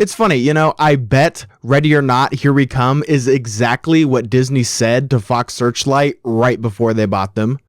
It's funny, I bet Ready or Not, Here We Come is exactly what Disney said to Fox Searchlight right before they bought them.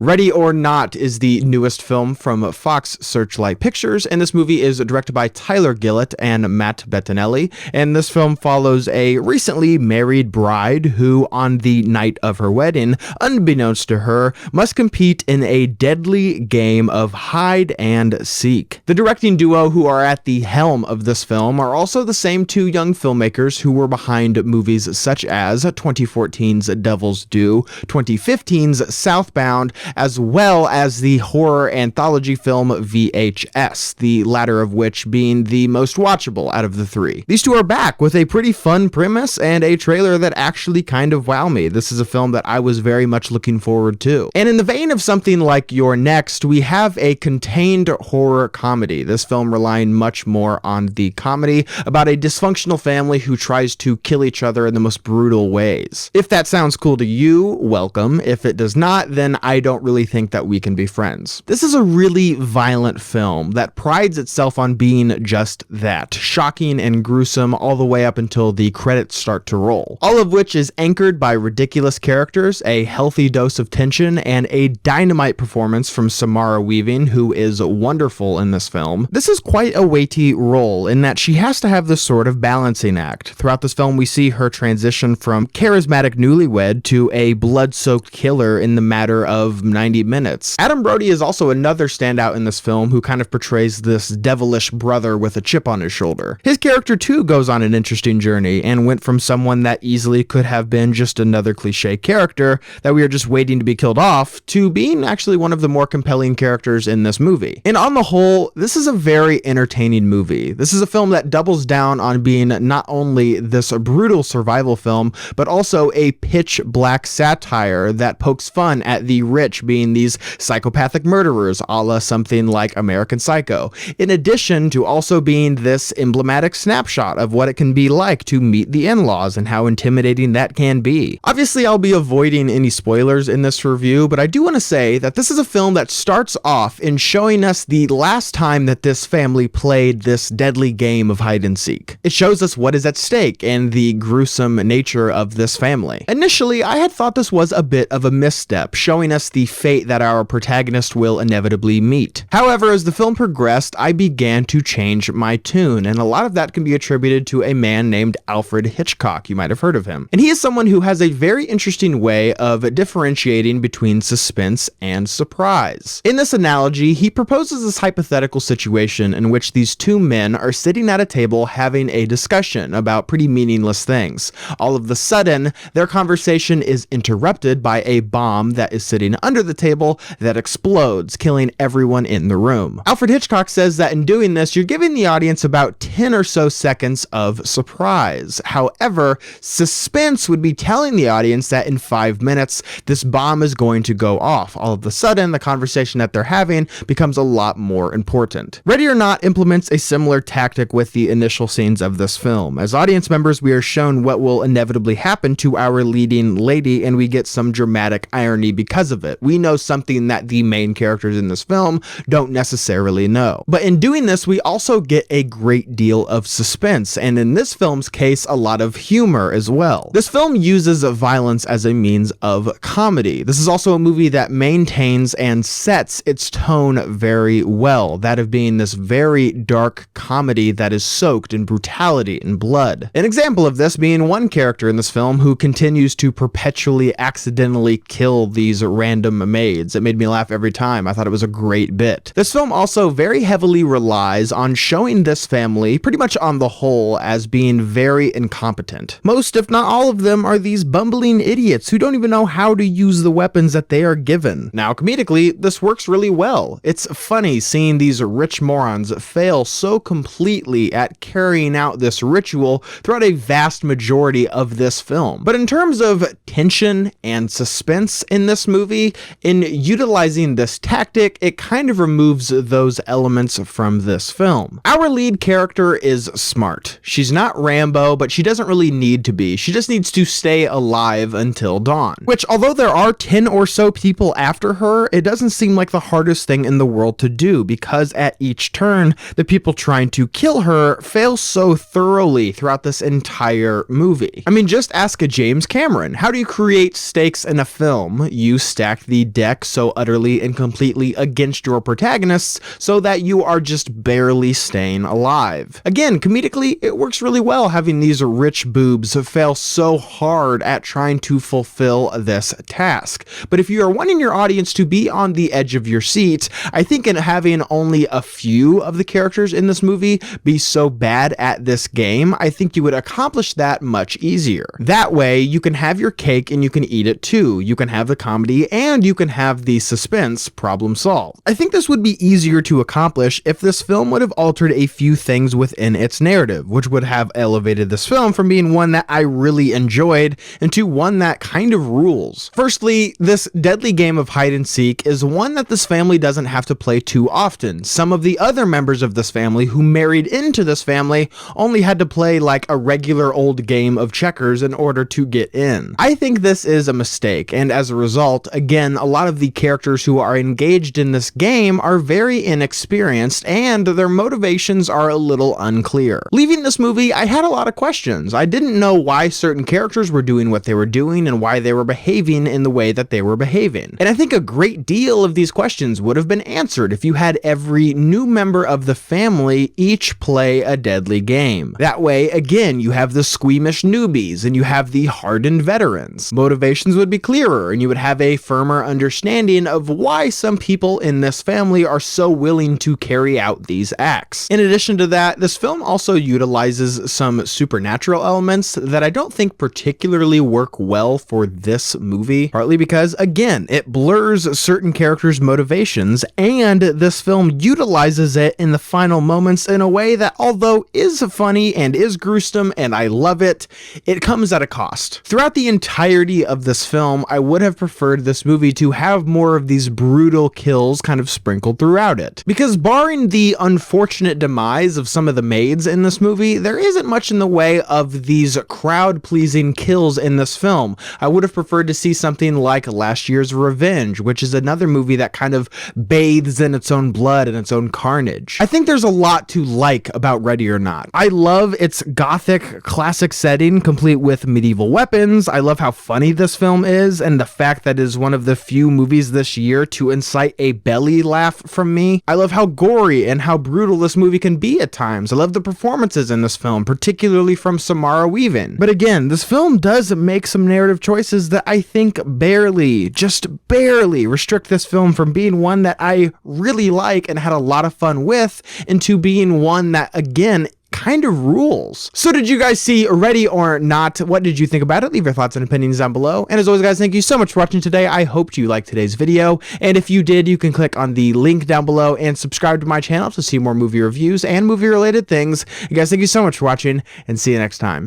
Ready or Not is the newest film from Fox Searchlight Pictures, and this movie is directed by Tyler Gillett and Matt Bettinelli, and this film follows a recently married bride who, on the night of her wedding, unbeknownst to her, must compete in a deadly game of hide and seek. The directing duo who are at the helm of this film are also the same two young filmmakers who were behind movies such as 2014's Devil's Due, 2015's Southbound, as well as the horror anthology film VHS, the latter of which being the most watchable out of the three. These two are back with a pretty fun premise and a trailer that actually kind of wowed me. This is a film that I was very much looking forward to. And in the vein of something like You're Next, we have a contained horror comedy. This film relying much more on the comedy about a dysfunctional family who tries to kill each other in the most brutal ways. If that sounds cool to you, welcome. If it does not, then I don't really think that we can be friends. This is a really violent film that prides itself on being just that, shocking and gruesome all the way up until the credits start to roll. All of which is anchored by ridiculous characters, a healthy dose of tension, and a dynamite performance from Samara Weaving, who is wonderful in this film. This is quite a weighty role in that she has to have this sort of balancing act. Throughout this film, we see her transition from charismatic newlywed to a blood-soaked killer in the matter of 90 minutes. Adam Brody is also another standout in this film who kind of portrays this devilish brother with a chip on his shoulder. His character too goes on an interesting journey and went from someone that easily could have been just another cliche character that we are just waiting to be killed off to being actually one of the more compelling characters in this movie. And on the whole, this is a very entertaining movie. This is a film that doubles down on being not only this brutal survival film, but also a pitch black satire that pokes fun at the rich being these psychopathic murderers, a la something like American Psycho, in addition to also being this emblematic snapshot of what it can be like to meet the in-laws and how intimidating that can be. Obviously, I'll be avoiding any spoilers in this review, but I do want to say that this is a film that starts off in showing us the last time that this family played this deadly game of hide and seek. It shows us what is at stake and the gruesome nature of this family. Initially, I had thought this was a bit of a misstep, showing us the fate that our protagonist will inevitably meet. However, as the film progressed, I began to change my tune, and a lot of that can be attributed to a man named Alfred Hitchcock. You might have heard of him. And he is someone who has a very interesting way of differentiating between suspense and surprise. In this analogy, he proposes this hypothetical situation in which these two men are sitting at a table having a discussion about pretty meaningless things. All of a sudden, their conversation is interrupted by a bomb that is sitting under the table that explodes, killing everyone in the room. Alfred Hitchcock says that in doing this, you're giving the audience about 10 or so seconds of surprise. However, suspense would be telling the audience that in 5 minutes, this bomb is going to go off. All of a sudden, the conversation that they're having becomes a lot more important. Ready or Not implements a similar tactic with the initial scenes of this film. As audience members, we are shown what will inevitably happen to our leading lady, and we get some dramatic irony because of it. We know something that the main characters in this film don't necessarily know. But in doing this, we also get a great deal of suspense, and in this film's case, a lot of humor as well. This film uses violence as a means of comedy. This is also a movie that maintains and sets its tone very well, that of being this very dark comedy that is soaked in brutality and blood. An example of this being one character in this film who continues to perpetually accidentally kill these random maids. It made me laugh every time. I thought it was a great bit. This film also very heavily relies on showing this family, pretty much on the whole, as being very incompetent. Most, if not all of them, are these bumbling idiots who don't even know how to use the weapons that they are given. Now, comedically, this works really well. It's funny seeing these rich morons fail so completely at carrying out this ritual throughout a vast majority of this film. But in terms of tension and suspense in this movie, in utilizing this tactic, it kind of removes those elements from this film. Our lead character is smart. She's not Rambo, but she doesn't really need to be. She just needs to stay alive until dawn. Which, although there are 10 or so people after her, it doesn't seem like the hardest thing in the world to do, because at each turn, the people trying to kill her fail so thoroughly throughout this entire movie. I mean, just ask a James Cameron. How do you create stakes in a film? You stack the deck so utterly and completely against your protagonists so that you are just barely staying alive. Again, comedically, it works really well having these rich boobs fail so hard at trying to fulfill this task. But if you are wanting your audience to be on the edge of your seat, I think in having only a few of the characters in this movie be so bad at this game, I think you would accomplish that much easier. That way, you can have your cake and you can eat it too. You can have the comedy and you can have the suspense. Problem solved. I think this would be easier to accomplish if this film would have altered a few things within its narrative, which would have elevated this film from being one that I really enjoyed into one that kind of rules. Firstly, this deadly game of hide and seek is one that this family doesn't have to play too often. Some of the other members of this family who married into this family only had to play like a regular old game of checkers in order to get in. I think this is a mistake, and as a result, again, a lot of the characters who are engaged in this game are very inexperienced and their motivations are a little unclear. Leaving this movie, I had a lot of questions. I didn't know why certain characters were doing what they were doing and why they were behaving in the way that they were behaving. And I think a great deal of these questions would have been answered if you had every new member of the family each play a deadly game. That way, again, you have the squeamish newbies and you have the hardened veterans. Motivations would be clearer and you would have a firmer understanding of why some people in this family are so willing to carry out these acts. In addition to that, this film also utilizes some supernatural elements that I don't think particularly work well for this movie, partly because, again, it blurs certain characters' motivations, and this film utilizes it in the final moments in a way that, although is funny and is gruesome and I love it, it comes at a cost. Throughout the entirety of this film, I would have preferred this movie to have more of these brutal kills kind of sprinkled throughout it. Because barring the unfortunate demise of some of the maids in this movie, there isn't much in the way of these crowd-pleasing kills in this film. I would have preferred to see something like last year's Revenge, which is another movie that kind of bathes in its own blood and its own carnage. I think there's a lot to like about Ready or Not. I love its gothic, classic setting, complete with medieval weapons. I love how funny this film is, and the fact that it is one of the few movies this year to incite a belly laugh from me. I love how gory and how brutal this movie can be at times. I love the performances in this film, particularly from Samara Weaving. But again, this film does make some narrative choices that I think barely, just barely restrict this film from being one that I really like and had a lot of fun with into being one that, again, kind of rules. So did you guys see Ready or Not? What did you think about it? Leave your thoughts and opinions down below. And as always, guys, thank you so much for watching today. I hope you liked today's video. And if you did, you can click on the link down below and subscribe to my channel to see more movie reviews and movie related things. You guys, thank you so much for watching and see you next time.